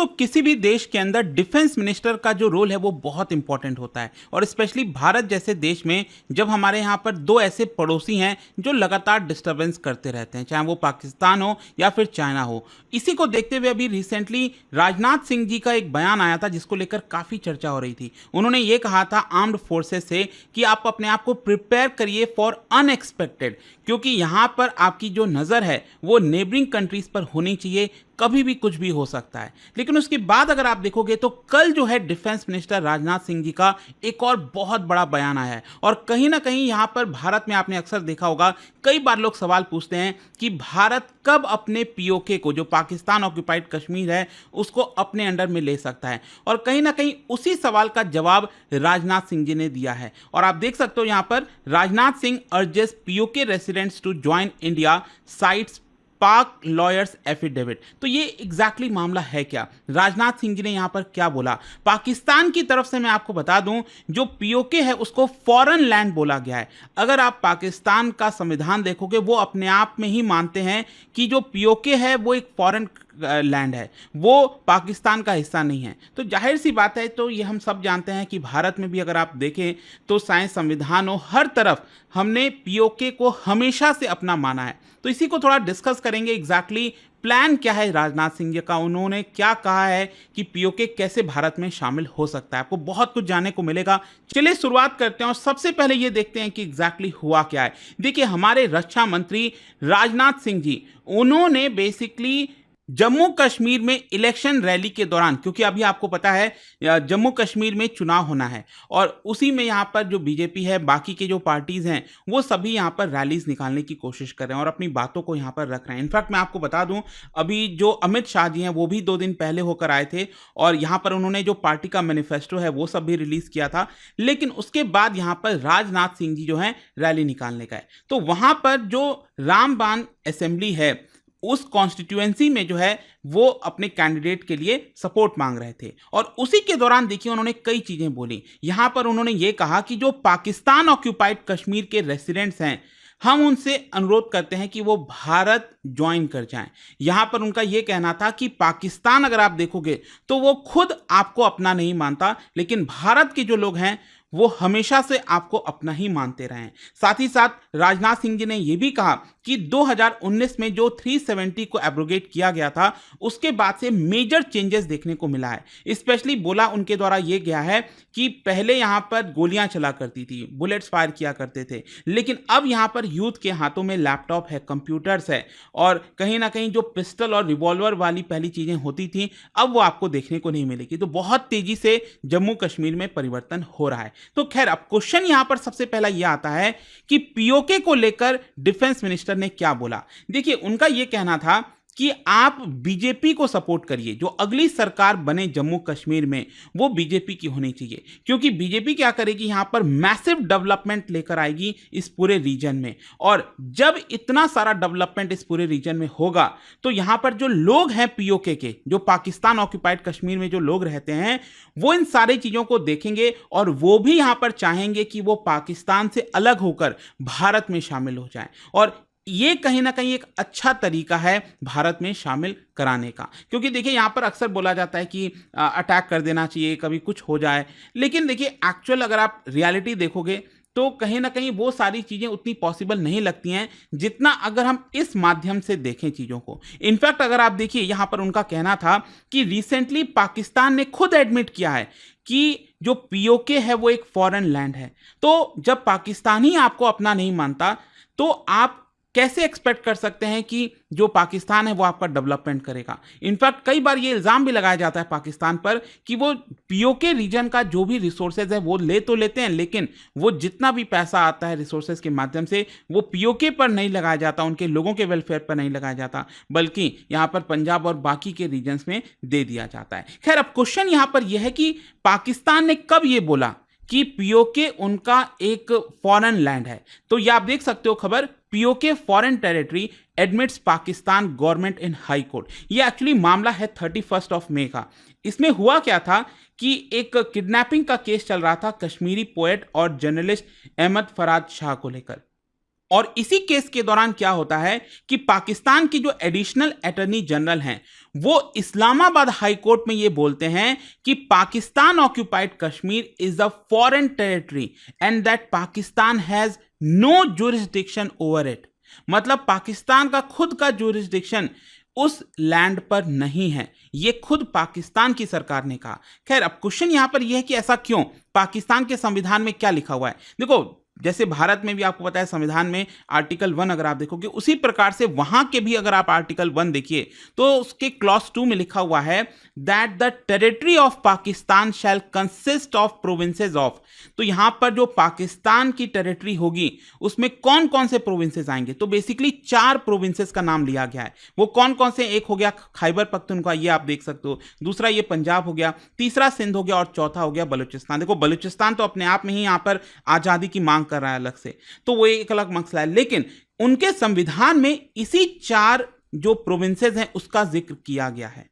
दोस्तों किसी भी देश के अंदर डिफेंस मिनिस्टर का जो रोल है वो बहुत इंपॉर्टेंट होता है और स्पेशली भारत जैसे देश में जब हमारे यहाँ पर दो ऐसे पड़ोसी हैं जो लगातार डिस्टरबेंस करते रहते हैं, चाहे वो पाकिस्तान हो या फिर चाइना हो। इसी को देखते हुए अभी रिसेंटली राजनाथ सिंह जी का एक बयान आया था जिसको लेकर काफ़ी चर्चा हो रही थी। उन्होंने ये कहा था आर्म्ड फोर्सेस से कि आप अपने आप को प्रिपेयर करिए फॉर अनएक्सपेक्टेड, क्योंकि यहाँ पर आपकी जो नज़र है वो नेबरिंग कंट्रीज पर होनी चाहिए, कभी भी कुछ भी हो सकता है। लेकिन उसके बाद अगर आप देखोगे तो कल जो है डिफेंस मिनिस्टर राजनाथ सिंह जी का एक और बहुत बड़ा बयान आया है और कहीं ना कहीं यहाँ पर भारत में आपने अक्सर देखा होगा, कई बार लोग सवाल पूछते हैं कि भारत कब अपने पीओके को, जो पाकिस्तान ऑक्यूपाइड कश्मीर है, उसको अपने अंडर में ले सकता है। और कहीं ना कहीं उसी सवाल का जवाब राजनाथ सिंह जी ने दिया है और आप देख सकते हो यहाँ पर Rajnath Singh urges PoK residents to join India, cites Pak lawyers affidavit. तो ये एग्जैक्टली मामला है क्या, राजनाथ सिंह जी ने यहां पर क्या बोला? पाकिस्तान की तरफ से मैं आपको बता दूं, जो पीओके है उसको फॉरेन लैंड बोला गया है। अगर आप पाकिस्तान का संविधान देखोगे वो अपने आप में ही मानते हैं कि जो पीओके है वो एक फॉरेन लैंड है, वो पाकिस्तान का हिस्सा नहीं है। तो जाहिर सी बात है, तो ये हम सब जानते हैं कि भारत में भी अगर आप देखें तो साइंस संविधान हो, हर तरफ हमने पीओके को हमेशा से अपना माना है। तो इसी को थोड़ा डिस्कस करेंगे, एग्जैक्टली प्लान क्या है राजनाथ सिंह जी का, उन्होंने क्या कहा है कि पीओके कैसे भारत में शामिल हो सकता है। आपको बहुत कुछ जानने को मिलेगा। चलिए शुरुआत करते हैं और सबसे पहले ये देखते हैं कि एग्जैक्टली हुआ क्या है। देखिए, हमारे रक्षा मंत्री राजनाथ सिंह जी, उन्होंने बेसिकली जम्मू कश्मीर में इलेक्शन रैली के दौरान, क्योंकि अभी आपको पता है जम्मू कश्मीर में चुनाव होना है और उसी में यहाँ पर जो बीजेपी है, बाकी के जो पार्टीज हैं, वो सभी यहाँ पर रैलीज निकालने की कोशिश कर रहे हैं और अपनी बातों को यहाँ पर रख रहे हैं। इनफैक्ट मैं आपको बता दूं, अभी जो अमित शाह जी हैं वो भी 2 दिन पहले होकर आए थे और यहाँ पर उन्होंने जो पार्टी का मैनिफेस्टो है वो सब भी रिलीज किया था। लेकिन उसके बाद यहाँ पर राजनाथ सिंह जी जो है रैली निकालने गए, तो वहां पर जो रामबान असेंबली है उस कॉन्स्टिट्यूएंसी में जो है वो अपने कैंडिडेट के लिए सपोर्ट मांग रहे थे और उसी के दौरान देखिए उन्होंने कई चीजें बोली। यहां पर उन्होंने ये कहा कि जो पाकिस्तान ऑक्यूपाइड कश्मीर के रेसिडेंट्स हैं, हम उनसे अनुरोध करते हैं कि वो भारत ज्वाइन कर जाएं। यहां पर उनका यह कहना था कि पाकिस्तान अगर आप देखोगे तो वो खुद आपको अपना नहीं मानता, लेकिन भारत के जो लोग हैं वो हमेशा से आपको अपना ही मानते रहे हैं। साथ ही साथ राजनाथ सिंह जी ने यह भी कहा कि 2019 में जो 370 को एब्रोगेट किया गया था उसके बाद से मेजर चेंजेस देखने को मिला है। स्पेशली बोला उनके द्वारा यह गया है कि पहले यहां पर गोलियां चला करती थी, बुलेट्स फायर किया करते थे, लेकिन अब यहां पर यूथ के हाथों में लैपटॉप है, कंप्यूटर्स है और कहीं ना कहीं जो पिस्टल और रिवॉल्वर वाली पहली चीजें होती थी अब वो आपको देखने को नहीं मिलेगी। तो बहुत तेजी से जम्मू कश्मीर में परिवर्तन हो रहा है। तो खैर, अब क्वेश्चन यहां पर सबसे पहला यह आता है कि पीओके को लेकर डिफेंस मिनिस्टर ने क्या बोला। देखिए, उनका यह कहना था कि आप बीजेपी को सपोर्ट करिए, जो अगली सरकार बने जम्मू कश्मीर में वो बीजेपी की होनी चाहिए, क्योंकि बीजेपी क्या करेगी, यहां पर मैसिव डेवलपमेंट लेकर आएगी इस पूरे रीजन में। और जब इतना सारा डेवलपमेंट इस पूरे रीजन में होगा तो यहां पर जो लोग हैं पीओके के, जो पाकिस्तान ऑक्यूपाइड कश्मीर में जो लोग रहते हैं, वो इन सारी चीजों को देखेंगे और वो भी यहां पर चाहेंगे कि वो पाकिस्तान से अलग होकर भारत में शामिल हो जाएं। और ये कहीं ना कहीं एक अच्छा तरीका है भारत में शामिल कराने का, क्योंकि देखिए यहां पर अक्सर बोला जाता है कि अटैक कर देना चाहिए, कभी कुछ हो जाए, लेकिन देखिए एक्चुअल अगर आप रियलिटी देखोगे तो कहीं ना कहीं वो सारी चीजें उतनी पॉसिबल नहीं लगती हैं जितना अगर हम इस माध्यम से देखें चीजों को। इनफैक्ट अगर आप देखिए, यहां पर उनका कहना था कि रिसेंटली पाकिस्तान ने खुद एडमिट किया है कि जो पीओके है वो एक फॉरेन लैंड है। तो जब पाकिस्तान ही आपको अपना नहीं मानता तो आप कैसे एक्सपेक्ट कर सकते हैं कि जो पाकिस्तान है वो आपका डेवलपमेंट करेगा। इनफैक्ट कई बार ये इल्जाम भी लगाया जाता है पाकिस्तान पर कि वो पीओके रीजन का जो भी रिसोर्सेज है वो ले तो लेते हैं, लेकिन वो जितना भी पैसा आता है रिसोर्सेज के माध्यम से वो पीओके पर नहीं लगाया जाता, उनके लोगों के वेलफेयर पर नहीं लगाया जाता, बल्कि यहाँ पर पंजाब और बाकी के रीजन्स में दे दिया जाता है। खैर, अब क्वेश्चन यहाँ पर यह है कि पाकिस्तान ने कब ये बोला कि पीओके उनका एक फॉरेन लैंड है। तो ये आप देख सकते हो खबर, PoK foreign territory admits Pakistan government in high court. ये एक्चुअली मामला है 31 मई का। इसमें हुआ क्या था कि एक किडनैपिंग का केस चल रहा था कश्मीरी पोएट और जर्नलिस्ट अहमद फराज शाह को लेकर। और इसी केस के दौरान क्या होता है कि पाकिस्तान की जो एडिशनल अटॉर्नी जनरल हैं वो इस्लामाबाद हाई कोर्ट में ये बोलते हैं कि Pakistan occupied Kashmir is a foreign territory and that Pakistan has no jurisdiction over it. मतलब पाकिस्तान का खुद का जुरिस्डिक्शन उस लैंड पर नहीं है, ये खुद पाकिस्तान की सरकार ने कहा। खैर अब क्वेश्चन यहां पर यह है कि ऐसा क्यों, पाकिस्तान के संविधान में क्या लिखा हुआ है। देखो जैसे भारत में भी आपको पता है संविधान में आर्टिकल 1 अगर आप देखोगे उसी प्रकार से वहां के भी अगर आप आर्टिकल 1 देखिए तो उसके क्लॉज 2 में लिखा हुआ है that the territory of Pakistan shell consist of provinces of. तो यहां पर जो पाकिस्तान की टेरिटरी होगी उसमें कौन कौन से प्रोविंसेस आएंगे, तो बेसिकली 4 प्रोविंसेस का नाम लिया गया है। वो कौन कौन से, एक हो गया खैबर पख्तूनख्वा, ये आप देख सकते हो, दूसरा ये पंजाब हो गया, तीसरा सिंध हो गया और चौथा हो गया बलूचिस्तान। देखो बलूचिस्तान तो अपने आप में ही यहां पर आजादी की मांग कर रहा है अलग से, तो वो एक अलग मसला है, लेकिन उनके संविधान में इसी 4 जो प्रोविंसेस हैं उसका जिक्र किया गया है।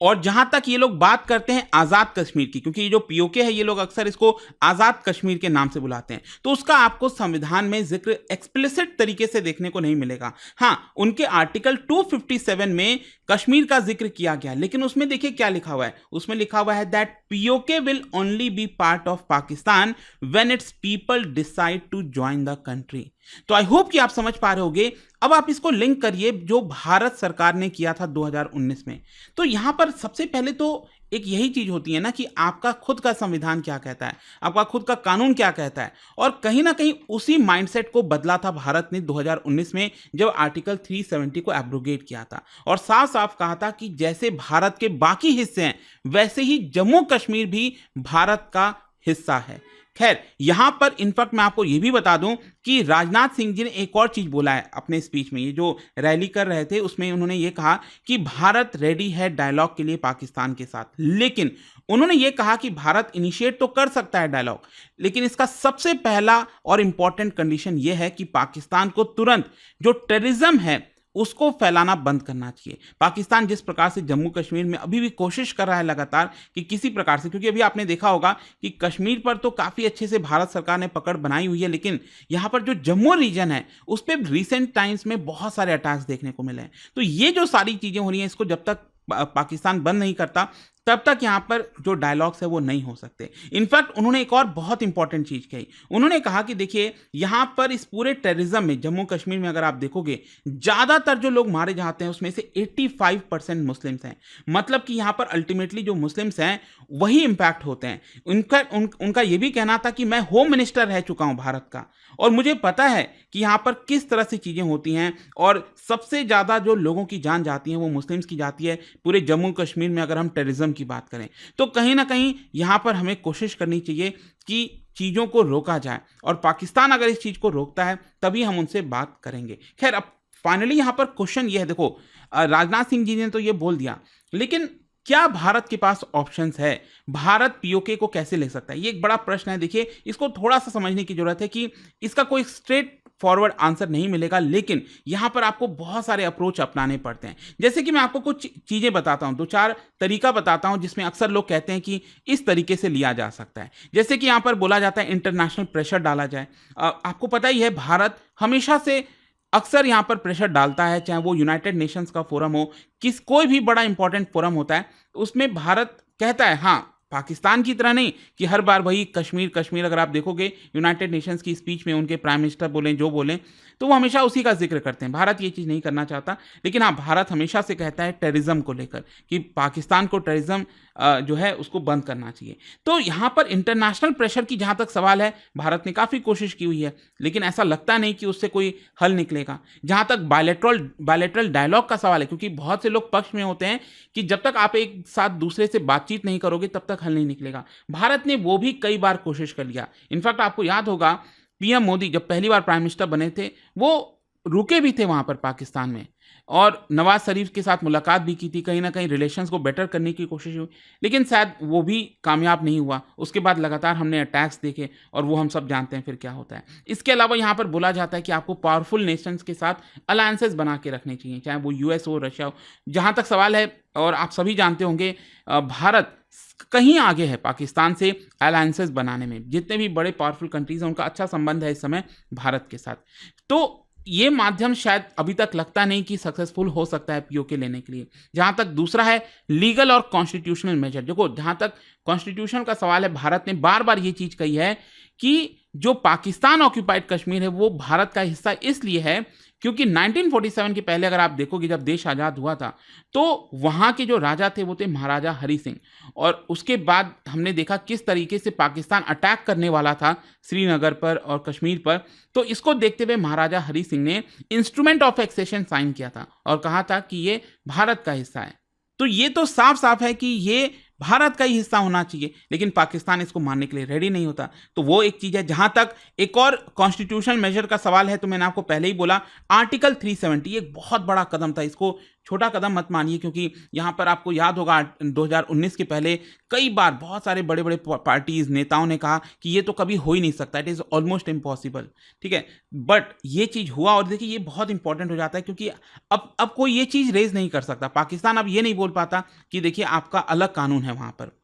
और जहां तक ये लोग बात करते हैं आजाद कश्मीर की, क्योंकि ये जो पीओके है ये लोग अक्सर इसको आजाद कश्मीर के नाम से बुलाते हैं, तो उसका आपको संविधान में जिक्र एक्सप्लिसिट तरीके से देखने को नहीं मिलेगा। हां, उनके आर्टिकल 257 में कश्मीर का जिक्र किया गया, लेकिन उसमें देखिए क्या लिखा हुआ है, उसमें लिखा हुआ है that PoK will only be part of Pakistan when its people decide to join the country. तो आई होप कि आप समझ पा रहे होंगे। अब आप इसको लिंक करिए जो भारत सरकार ने किया था 2019 में। तो यहां पर सबसे पहले तो एक यही चीज होती है ना कि आपका खुद का संविधान क्या कहता है, आपका खुद का कानून क्या कहता है, और कहीं ना कहीं उसी माइंडसेट को बदला था भारत ने 2019 में जब आर्टिकल 370 को एब्रोगेट किया था और साफ साफ कहा था कि जैसे भारत के बाकी हिस्से हैं वैसे ही जम्मू कश्मीर भी भारत का हिस्सा है। खैर यहां पर इनफैक्ट मैं आपको यह भी बता दूं कि राजनाथ सिंह जी ने एक और चीज बोला है अपने स्पीच में, ये जो रैली कर रहे थे उसमें उन्होंने ये कहा कि भारत रेडी है डायलॉग के लिए पाकिस्तान के साथ, लेकिन उन्होंने ये कहा कि भारत इनिशिएट तो कर सकता है डायलॉग, लेकिन इसका सबसे पहला और इंपॉर्टेंट कंडीशन यह है कि पाकिस्तान को तुरंत जो टेररिज्म है उसको फैलाना बंद करना चाहिए। पाकिस्तान जिस प्रकार से जम्मू कश्मीर में अभी भी कोशिश कर रहा है लगातार कि किसी प्रकार से, क्योंकि अभी आपने देखा होगा कि कश्मीर पर तो काफ़ी अच्छे से भारत सरकार ने पकड़ बनाई हुई है, लेकिन यहाँ पर जो जम्मू रीजन है उस पर रिसेंट टाइम्स में बहुत सारे अटैक्स देखने को मिले हैं। तो ये जो सारी चीज़ें हो रही हैं इसको जब तक पाकिस्तान बंद नहीं करता तब तक यहां पर जो डायलॉग्स है वो नहीं हो सकते। इनफैक्ट उन्होंने एक और बहुत इंपॉर्टेंट चीज कही, उन्होंने कहा कि देखिए यहां पर इस पूरे टेररिज्म में जम्मू कश्मीर में अगर आप देखोगे ज्यादातर जो लोग मारे जाते हैं उसमें से 85% मुस्लिम्स हैं। मतलब कि यहां पर अल्टीमेटली जो मुस्लिम्स हैं वही इंपैक्ट होते हैं। उनका यह भी कहना था कि मैं होम मिनिस्टर रह चुका हूं भारत का और मुझे पता है कि यहां पर किस तरह से चीजें होती हैं और सबसे ज्यादा जो लोगों की जान जाती है वो मुस्लिम्स की जाती है पूरे जम्मू कश्मीर में। अगर हम टेररिज्म की बात करें तो कहीं ना कहीं यहां पर हमें कोशिश करनी चाहिए कि चीजों को रोका जाए, और पाकिस्तान अगर इस चीज को रोकता है तभी हम उनसे बात करेंगे। खैर अब फाइनली यहां पर क्वेश्चन ये है, देखो राजनाथ सिंह जी ने तो ये बोल दिया, लेकिन क्या भारत के पास ऑप्शंस है? भारत पीओके को कैसे ले सकता है? ये एक बड़ा प्रश्न है। देखिए इसको थोड़ा सा समझने की जरूरत है कि इसका कोई स्ट्रेट फॉरवर्ड आंसर नहीं मिलेगा, लेकिन यहां पर आपको बहुत सारे अप्रोच अपनाने पड़ते हैं। जैसे कि मैं आपको कुछ चीजें बताता हूं, 2-4 तरीका बताता हूं जिसमें अक्सर लोग कहते हैं कि इस तरीके से लिया जा सकता है। जैसे कि यहां पर बोला जाता है इंटरनेशनल प्रेशर डाला जाए। आपको पता ही है भारत हमेशा से अक्सर यहां पर प्रेशर डालता है, चाहे वो यूनाइटेड नेशंस का फोरम हो, कोई भी बड़ा इंपॉर्टेंट फोरम होता है उसमें भारत कहता है, हाँ पाकिस्तान की तरह नहीं कि हर बार वही कश्मीर कश्मीर। अगर आप देखोगे यूनाइटेड नेशंस की स्पीच में उनके प्राइम मिनिस्टर बोलें जो बोलें तो वो हमेशा उसी का जिक्र करते हैं। भारत ये चीज़ नहीं करना चाहता, लेकिन हाँ भारत हमेशा से कहता है टेररिज्म को लेकर कि पाकिस्तान को टेररिज्म जो है उसको बंद करना चाहिए। तो यहाँ पर इंटरनेशनल प्रेशर की जहाँ तक सवाल है भारत ने काफ़ी कोशिश की हुई है, लेकिन ऐसा लगता नहीं कि उससे कोई हल निकलेगा। जहाँ तक बायलैटरल डायलॉग का सवाल है, क्योंकि बहुत से लोग पक्ष में होते हैं कि जब तक आप एक साथ दूसरे से बातचीत नहीं करोगे तब तक हल नहीं निकलेगा। भारत ने वो भी कई बार कोशिश कर लिया। इनफैक्ट आपको याद होगा पीएम मोदी जब पहली बार प्राइम मिनिस्टर बने थे वो रुके भी थे वहां पर पाकिस्तान में और नवाज शरीफ के साथ मुलाकात भी की थी, कहीं ना कहीं रिलेशंस को बेटर करने की कोशिश हुई, लेकिन शायद वो भी कामयाब नहीं हुआ। उसके बाद लगातार हमने अटैक्स देखे और वो हम सब जानते हैं फिर क्या होता है। इसके अलावा यहाँ पर बोला जाता है कि आपको पावरफुल नेशंस के साथ अलायंसेस बना के रखने चाहिए, चाहे वो यूएस हो, रशिया हो। जहाँ तक सवाल है और आप सभी जानते होंगे भारत कहीं आगे है पाकिस्तान से अलायंसेस बनाने में। जितने भी बड़े पावरफुल कंट्रीज़ हैं, उनका अच्छा संबंध है इस समय भारत के साथ। तो ये माध्यम शायद अभी तक लगता नहीं कि सक्सेसफुल हो सकता है पीओके लेने के लिए। जहाँ तक दूसरा है लीगल और कॉन्स्टिट्यूशनल मेजर। देखो, जहाँ तक कॉन्स्टिट्यूशन का सवाल है, भारत ने बार-बार ये चीज़ कही है कि जो पाकिस्तान ऑक्यूपाइड कश्मीर है, वो भारत का हिस्सा इसलिए है क्योंकि 1947 के पहले अगर आप देखोगे, जब देश आज़ाद हुआ था, तो वहाँ के जो राजा थे वो थे महाराजा हरि सिंह। और उसके बाद हमने देखा किस तरीके से पाकिस्तान अटैक करने वाला था श्रीनगर पर और कश्मीर पर। तो इसको देखते हुए महाराजा हरि सिंह ने इंस्ट्रूमेंट ऑफ एक्सेशन साइन किया था और कहा था कि ये भारत का हिस्सा है। तो ये तो साफ-साफ है कि ये भारत का ही हिस्सा होना चाहिए, लेकिन पाकिस्तान इसको मानने के लिए रेडी नहीं होता। तो वो एक चीज़ है। जहाँ तक एक और कॉन्स्टिट्यूशनल मेजर का सवाल है, तो मैंने आपको पहले ही बोला, आर्टिकल 370 एक बहुत बड़ा कदम था। इसको छोटा कदम मत मानिए, क्योंकि यहाँ पर आपको याद होगा 2019 के पहले कई बार बहुत सारे बड़े-बड़े पार्टीज़, नेताओं ने कहा कि ये तो कभी हो ही नहीं सकता, इट इज़ ऑलमोस्ट इम्पॉसिबल, ठीक है? बट ये चीज़ हुआ और देखिए ये बहुत इंपॉर्टेंट हो जाता है, क्योंकि अब कोई ये चीज़ रेज़ नहीं कर सकता। पाकिस्तान अब ये नहीं बोल पाता कि देखिए आपका अलग कानून है वहाँ पर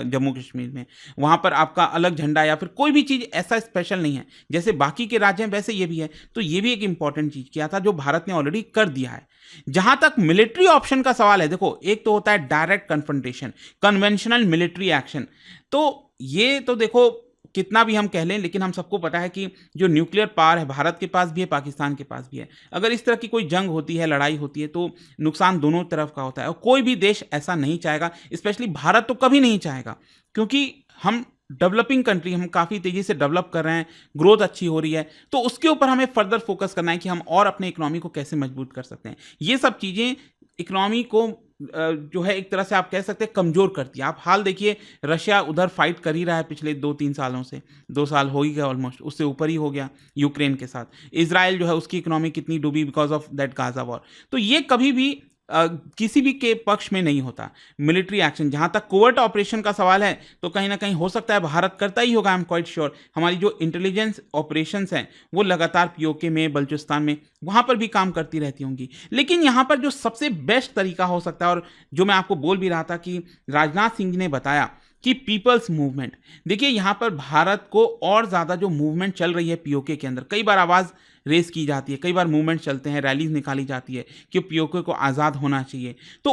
जम्मू कश्मीर में, वहाँ पर आपका अलग झंडा या फिर कोई भी चीज़ ऐसा स्पेशल नहीं है। जैसे बाकी के राज्य हैं वैसे ये भी है। तो ये भी एक इंपॉर्टेंट चीज़ किया था जो भारत ने ऑलरेडी कर दिया है। जहाँ तक मिलिट्री ऑप्शन का सवाल है, देखो एक तो होता है direct confrontation, conventional military action. तो ये तो देखो कितना भी हम कह लें, लेकिन हम सबको पता है कि जो न्यूक्लियर पावर है भारत के पास भी है, पाकिस्तान के पास भी है। अगर इस तरह की कोई जंग होती है, लड़ाई होती है, तो नुकसान दोनों तरफ का होता है और कोई भी देश ऐसा नहीं चाहेगा, स्पेशली भारत तो कभी नहीं चाहेगा, क्योंकि हम डेवलपिंग कंट्री, हम काफ़ी तेज़ी से डेवलप कर रहे हैं, ग्रोथ अच्छी हो रही है, तो उसके ऊपर हमें फर्दर फोकस करना है कि हम और अपने इकोनॉमी को कैसे मजबूत कर सकते हैं। ये सब चीज़ें इकोनॉमी को जो है एक तरह से आप कह सकते हैं कमज़ोर करती है। आप हाल देखिए, रशिया उधर फाइट कर ही रहा है पिछले 2-3 सालों से, 2 साल हो ही गए ऑलमोस्ट, उससे ऊपर ही हो गया यूक्रेन के साथ। इज़राइल जो है उसकी इकोनॉमी कितनी डूबी because of that Gaza war. तो ये कभी भी किसी भी के पक्ष में नहीं होता मिलिट्री एक्शन। जहाँ तक कोवर्ट ऑपरेशन का सवाल है, तो कहीं न कहीं हो सकता है भारत करता ही होगा, आई एम क्वाइट श्योर। हमारी जो इंटेलिजेंस ऑपरेशंस हैं, वो लगातार पीओके में, बलूचिस्तान में, वहाँ पर भी काम करती रहती होंगी। लेकिन यहाँ पर जो सबसे बेस्ट तरीका हो सकता है, और जो मैं आपको बोल भी रहा था कि राजनाथ सिंह जी ने बताया कि पीपल्स मूवमेंट। देखिए यहाँ पर भारत को और ज़्यादा जो मूवमेंट चल रही है पीओके के अंदर, कई बार आवाज़ रेस की जाती है, कई बार मूवमेंट चलते हैं, रैलीज निकाली जाती है कि पीओके को आज़ाद होना चाहिए। तो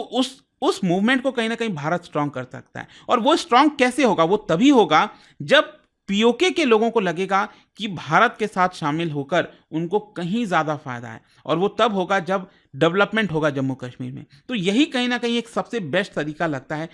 उस मूवमेंट को कहीं ना कहीं भारत स्ट्रांग कर सकता है। और वो स्ट्रांग कैसे होगा? वो तभी होगा जब पीओके के लोगों को लगेगा कि भारत के साथ शामिल होकर उनको कहीं ज़्यादा फायदा है, और वो तब होगा जब डेवलपमेंट होगा जम्मू कश्मीर में। तो यही कहीं ना कहीं एक सबसे बेस्ट तरीका लगता है।